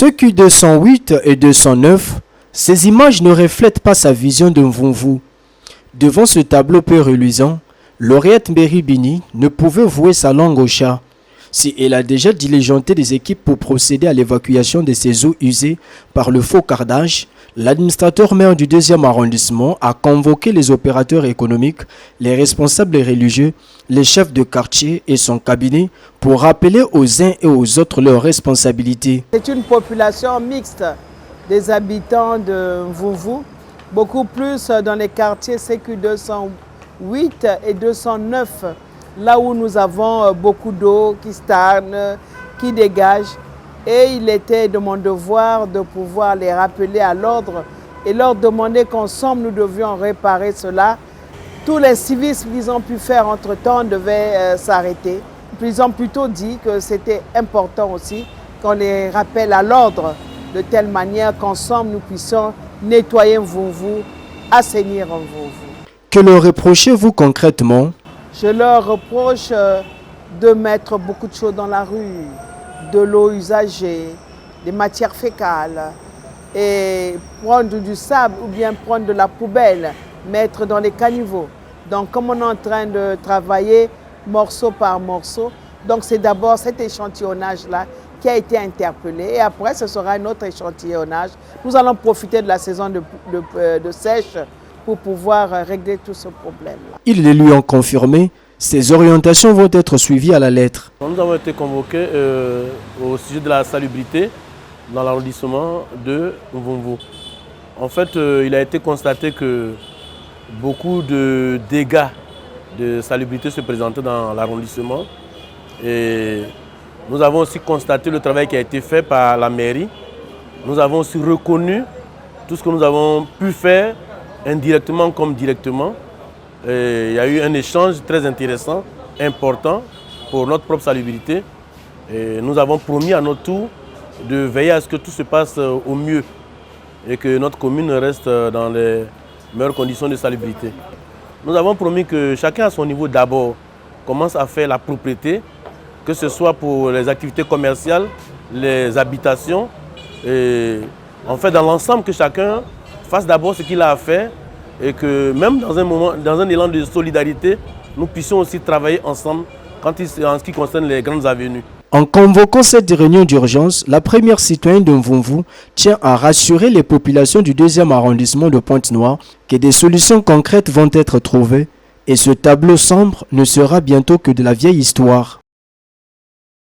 Ceux qui 208 et 209, ces images ne reflètent pas sa vision de Mvumvu. Devant ce tableau peu reluisant, Lauriette Mbéribini ne pouvait vouer sa langue au chat. Si elle a déjà diligenté des équipes pour procéder à l'évacuation de ces eaux usées par le faux cardage, l'administrateur maire du 2e arrondissement a convoqué les opérateurs économiques, les responsables religieux, les chefs de quartier et son cabinet pour rappeler aux uns et aux autres leurs responsabilités. C'est une population mixte des habitants de Mvumvu, beaucoup plus dans les quartiers CQ 208 et 209, là où nous avons beaucoup d'eau qui stagne, qui dégage. Et il était de mon devoir de pouvoir les rappeler à l'ordre et leur demander qu'ensemble nous devions réparer cela. Tous les civismes qu'ils ont pu faire entre-temps devaient s'arrêter. Ils ont plutôt dit que c'était important aussi qu'on les rappelle à l'ordre de telle manière qu'ensemble nous puissions nettoyer Mvumvu, assainir Mvumvu. Que leur reprochez-vous concrètement? Je leur reproche de mettre beaucoup de choses dans la rue, de l'eau usagée, des matières fécales, et prendre du sable ou bien prendre de la poubelle, mettre dans les caniveaux. Donc comme on est en train de travailler morceau par morceau, donc c'est d'abord cet échantillonnage-là qui a été interpellé et après ce sera un autre échantillonnage. Nous allons profiter de la saison de sèche pour pouvoir régler tout ce problème-là. Ils les lui ont confirmé, ces orientations vont être suivies à la lettre. Nous avons été convoqués au sujet de la salubrité dans l'arrondissement de Mvumvu. En fait, il a été constaté que beaucoup de dégâts de salubrité se présentaient dans l'arrondissement. Et nous avons aussi constaté le travail qui a été fait par la mairie. Nous avons aussi reconnu tout ce que nous avons pu faire indirectement comme directement. Et il y a eu un échange très intéressant, important pour notre propre salubrité. Et nous avons promis à notre tour de veiller à ce que tout se passe au mieux et que notre commune reste dans les meilleures conditions de salubrité. Nous avons promis que chacun à son niveau d'abord commence à faire la propriété, que ce soit pour les activités commerciales, les habitations, et en fait dans l'ensemble que chacun fasse d'abord ce qu'il a à faire et que même dans un élan de solidarité, nous puissions aussi travailler ensemble en ce qui concerne les grandes avenues. En convoquant cette réunion d'urgence, la première citoyenne de Mvumvu tient à rassurer les populations du 2e arrondissement de Pointe-Noire que des solutions concrètes vont être trouvées et ce tableau sombre ne sera bientôt que de la vieille histoire.